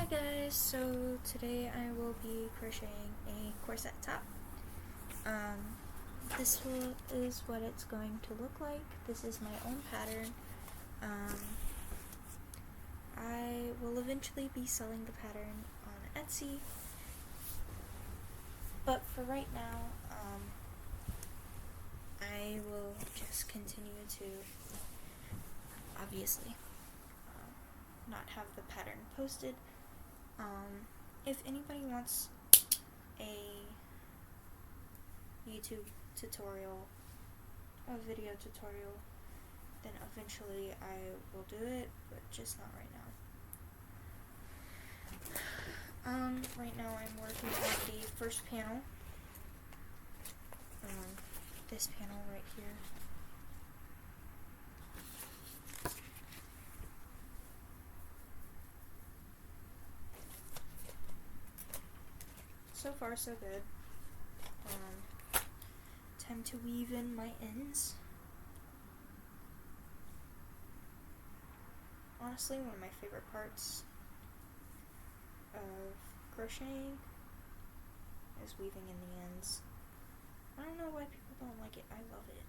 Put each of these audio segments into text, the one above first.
guys, so today I will be crocheting a corset top. This is what it's going to look like. This is my own pattern. I will eventually be selling the pattern on Etsy, but for right now, I will just continue to, obviously, not have the pattern posted. If anybody wants a YouTube tutorial, a video tutorial, then eventually I will do it, but just not right now. Right now I'm working on the first panel. This panel right here. So far so good. Time to weave in my ends. Honestly, one of my favorite parts of crocheting is weaving in the ends. I don't know why people don't like it. I love it.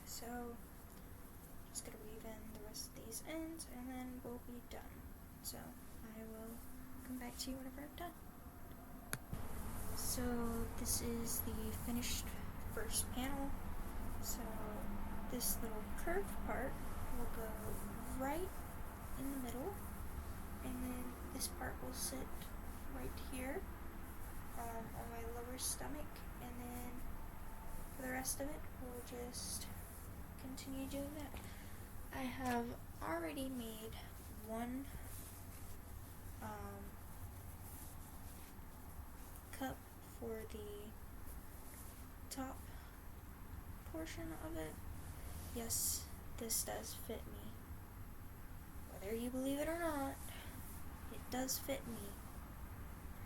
So, just gonna weave in the rest of these ends and then we'll be done. So, I will come back to you whenever I'm done. So, this is the finished first panel. So, this little curved part will go right in the middle, and then this part will sit right here on my lower stomach, and then for the rest of it, we'll just continue doing that. I have already made one cup for the top portion of it. Yes, this does fit me. Whether you believe it or not, it does fit me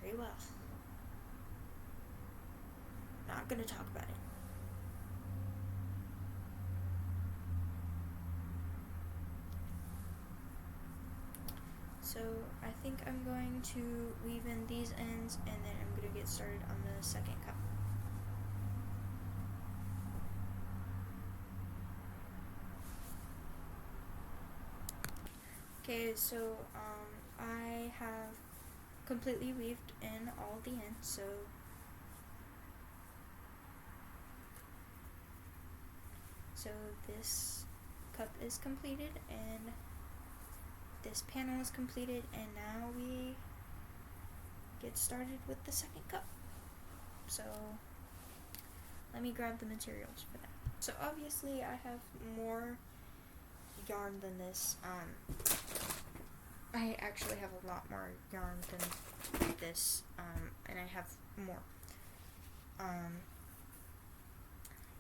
very well. Not gonna talk about it. So I think I'm going to weave in these ends and then I'm going to get started on the second cup. Okay, so I have completely weaved in all the ends, so this cup is completed and this panel is completed, and now we get started with the second cup. So let me grab the materials for that. So obviously I have more yarn than this. I actually have a lot more yarn than this, and I have more.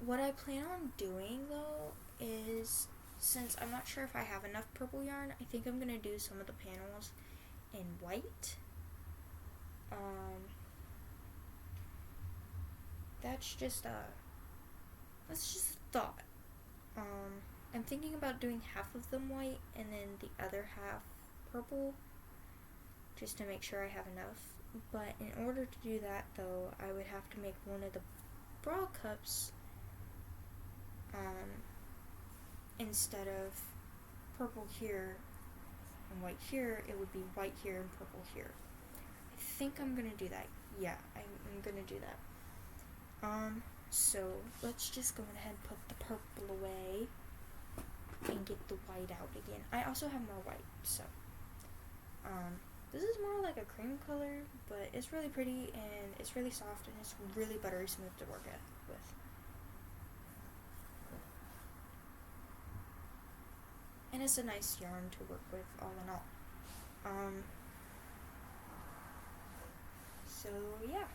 What I plan on doing though is, since I'm not sure if I have enough purple yarn, I think I'm gonna do some of the panels in white. That's just a thought. I'm thinking about doing half of them white and then the other half purple, just to make sure I have enough. But in order to do that though, I would have to make one of the bra cups instead of purple here and white here, it would be white here and purple here. I think I'm gonna do that. Yeah, I'm gonna do that. So let's just go ahead and put the purple away and get the white out again. I also have more white, so this is more like a cream color, but it's really pretty and it's really soft and it's really buttery smooth to work with. And it's a nice yarn to work with all in all. So yeah.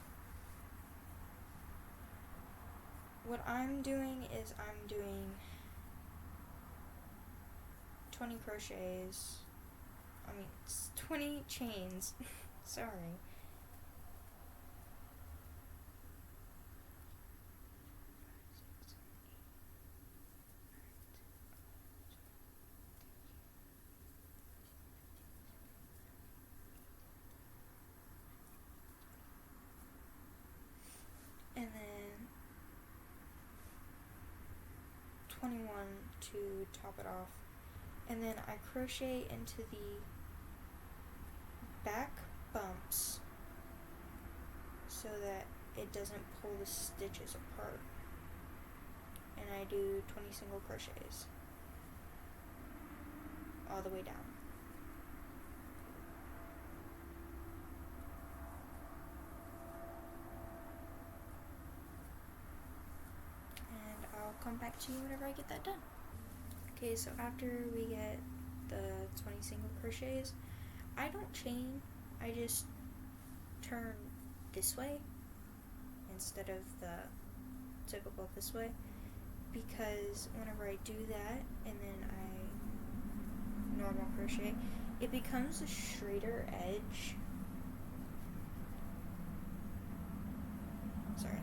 What I'm doing is I'm doing 20 crochets. It's 20 chains. Sorry. And then 21 to top it off. And then I crochet into the back bumps so that it doesn't pull the stitches apart. And I do 20 single crochets all the way down. And I'll come back to you whenever I get that done. Okay, so after we get the 20 single crochets, I don't chain, I just turn this way instead of the typical this way, because whenever I do that and then I normal crochet, it becomes a straighter edge. Sorry.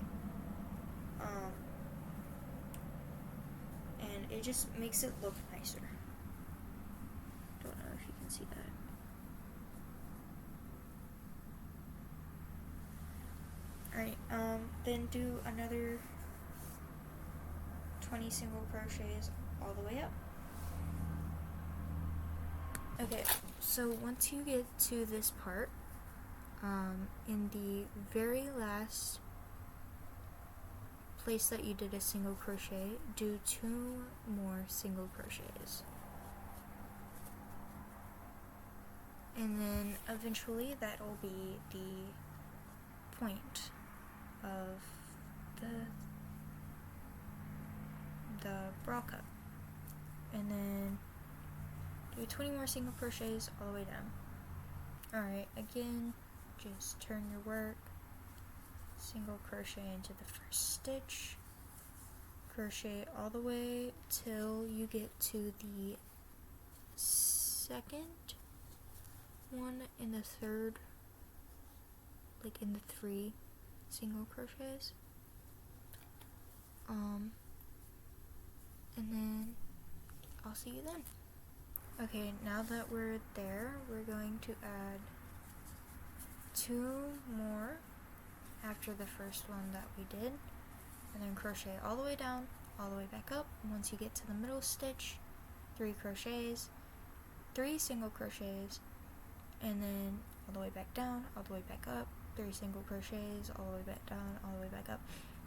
And it just makes it look nicer. Don't know if you can see that. Alright, then do another 20 single crochets all the way up. Okay, so once you get to this part, in the very last place that you did a single crochet, do 2 more single crochets. And then eventually that will be the point of the bra cup. And then do 20 more single crochets all the way down. Alright, again, just turn your work, single crochet into the first stitch, crochet all the way till you get to the second one in the third, like in the 3 single crochets, and then I'll see you then. Okay, now that we're there, we're going to add 2 more after the first one that we did, and then crochet all the way down, all the way back up. And once you get to the middle stitch, 3 crochets, 3 single crochets, and then all the way back down, all the way back up, 3 single crochets, all the way back down, all the way back up,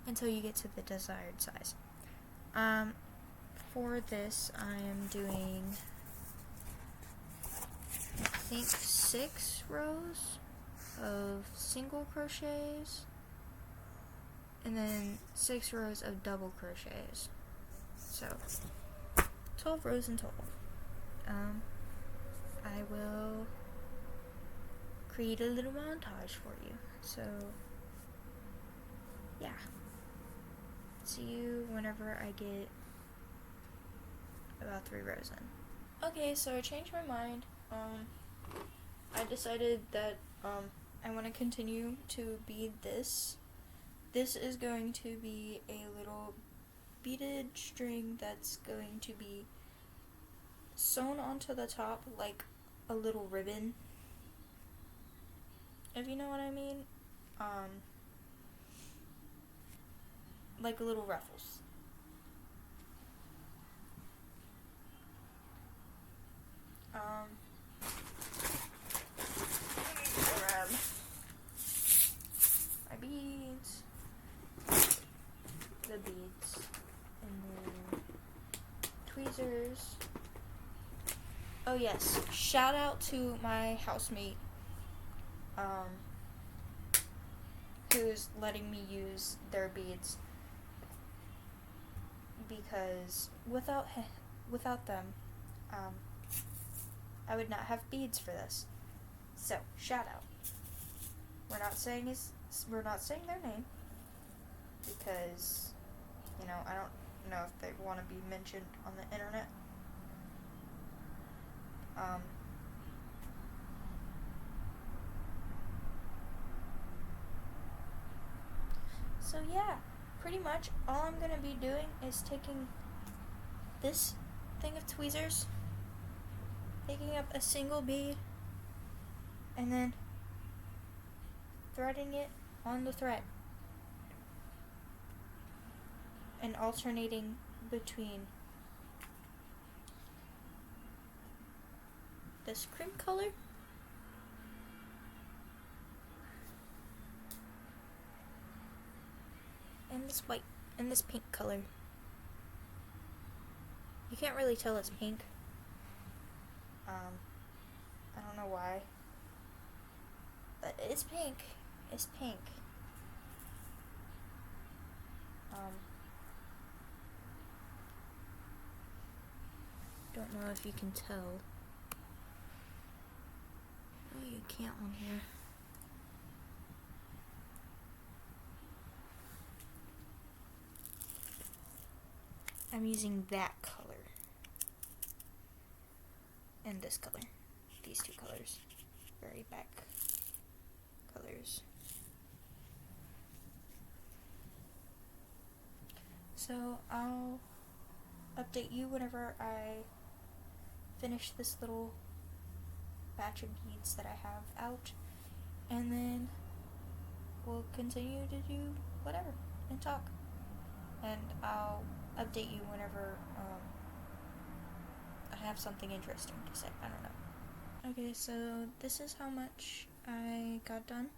until you get to the desired size. For this, I am doing, I think, 6 rows of single crochets, and then 6 rows of double crochets. So 12 rows in total. I will create a little montage for you. So yeah, see you whenever I get about 3 rows in. Okay, so I changed my mind. I decided that I want to continue to bead this. This is going to be a little beaded string that's going to be sewn onto the top like a little ribbon, if you know what I mean. Like little ruffles. beads, and then tweezers. Oh yes, shout out to my housemate, who's letting me use their beads, because without them, I would not have beads for this. So shout out. We're not saying their name, because, I don't know if they want to be mentioned on the internet. So yeah, pretty much all I'm going to be doing is taking this thing of tweezers, picking up a single bead, and then threading it on the thread, and alternating between this cream color and this white and this pink color. You can't really tell it's pink. I don't know why, but it's pink. It's pink. Don't know if you can tell. Oh, you can't on here. I'm using that color. And this color. These two colors. Very back colors. So I'll update you whenever I finish this little batch of beads that I have out, and then we'll continue to do whatever and talk, and I'll update you whenever I have something interesting to say. I don't know. Okay, so this is how much I got done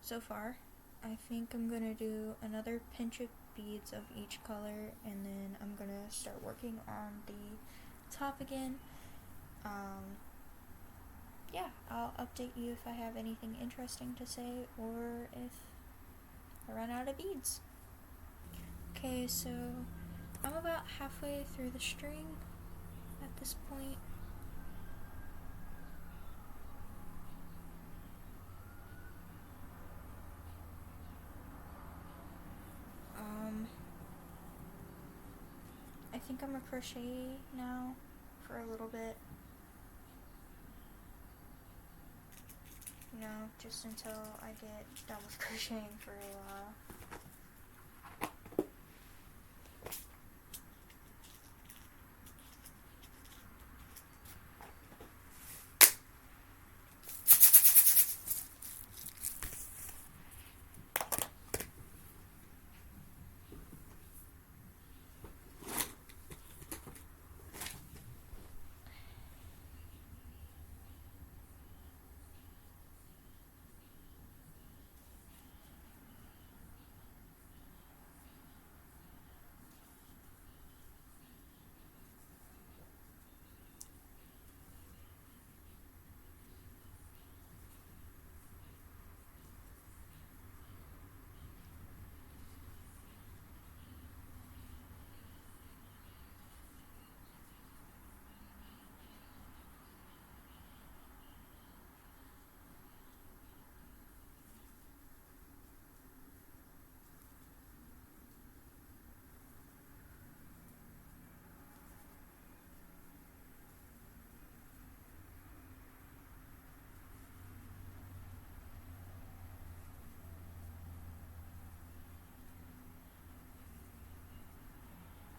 so far. I think I'm gonna do another pinch of beads of each color, and then I'm gonna start working on the top again. Yeah, I'll update you if I have anything interesting to say, or if I run out of beads. Okay, so I'm about halfway through the string at this point. I think I'm gonna crochet now for a little bit. Just until I get done with crocheting for a while.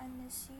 I miss you.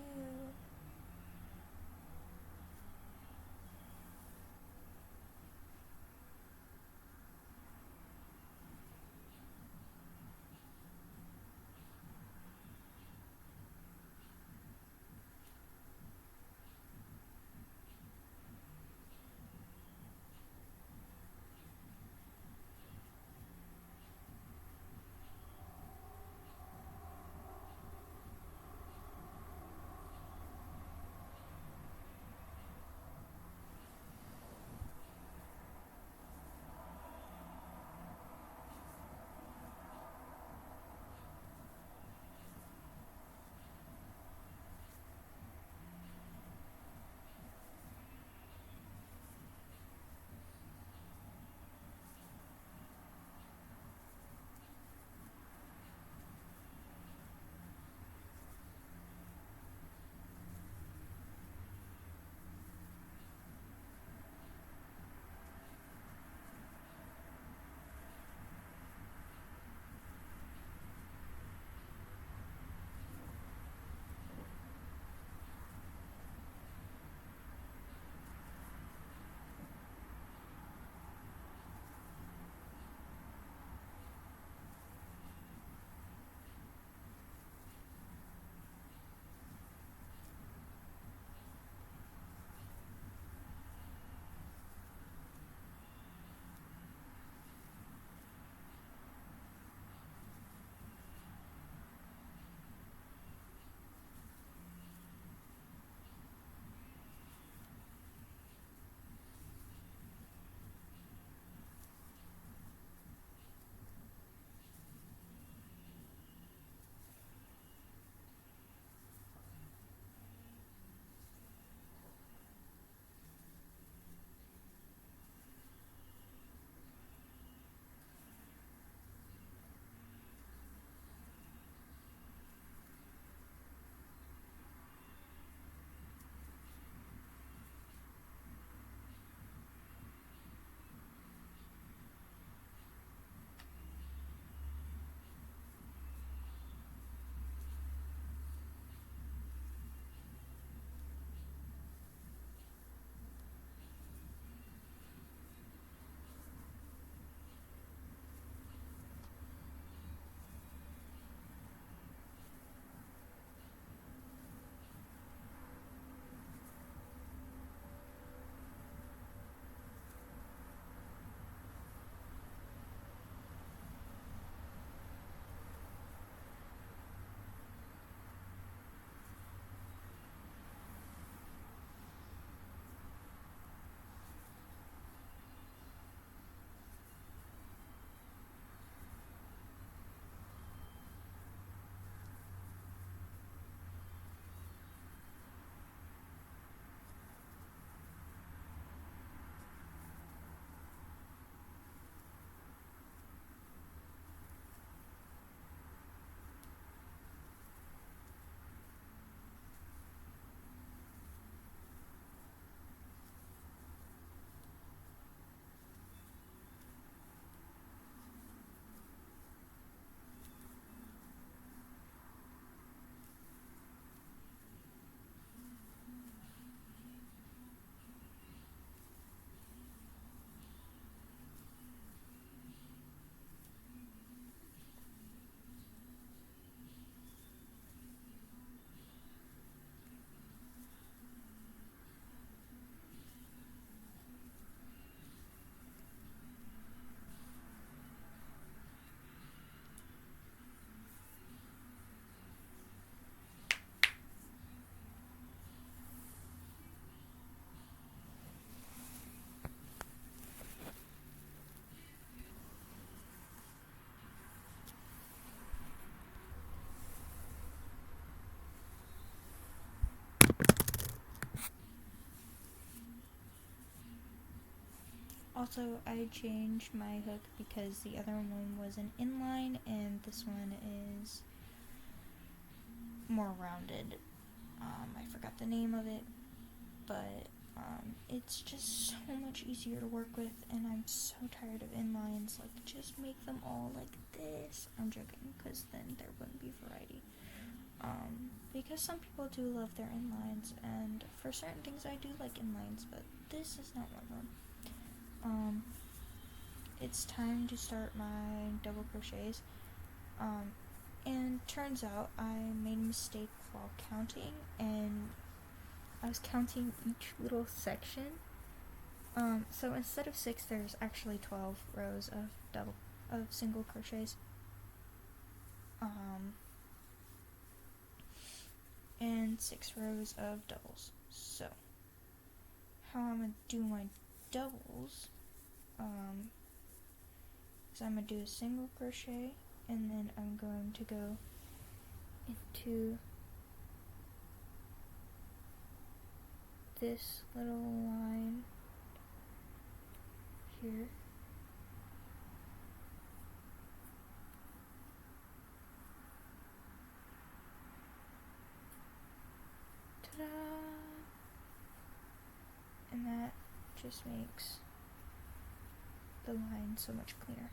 Also, I changed my hook because the other one was an inline and this one is more rounded. I forgot the name of it, but it's just so much easier to work with, and I'm so tired of inlines. Like, just make them all like this. I'm joking, because then there wouldn't be variety. Because some people do love their inlines, and for certain things I do like inlines, but this is not one of them. It's time to start my double crochets. And turns out I made a mistake while counting, and I was counting each little section. So instead of 6, there's actually 12 rows of single crochets. And 6 rows of doubles. So how I'm gonna do my doubles is I'm gonna do a single crochet, and then I'm going to go into this little line here. Ta-da! And that just makes the line so much cleaner.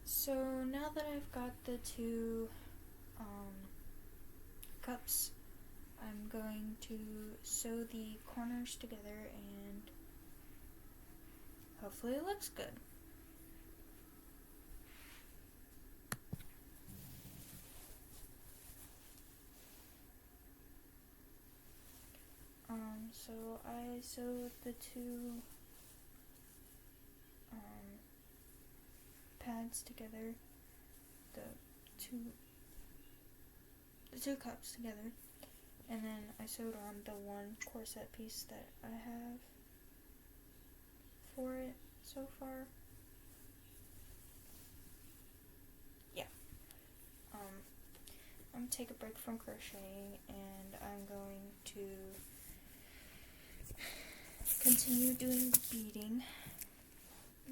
So now that I've got the two cups, I'm going to sew the corners together and hopefully it looks good. So I sewed the two pads together, the two cups together, and then I sewed on the one corset piece that I have for it so far. Yeah. I'm gonna take a break from crocheting, and I'm going to continue doing the beading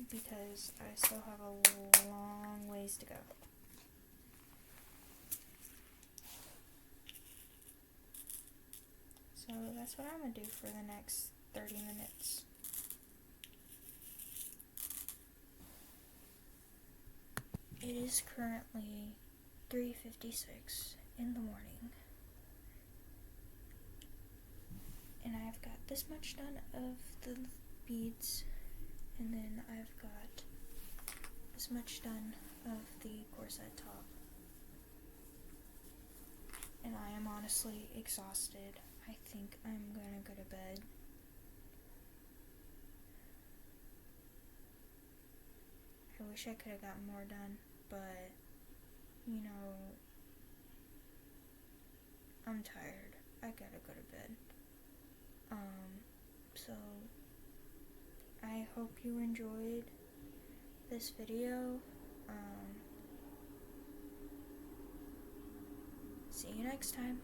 because I still have a long ways to go. So that's what I'm going to do for the next 30 minutes. It is currently 3:56 in the morning, and I've got this much done of the beads, and then I've got this much done of the corset top, and I am honestly exhausted. I think I'm gonna go to bed. I wish I could have gotten more done, but you know, I'm tired. I gotta go to bed. So I hope you enjoyed this video. See you next time.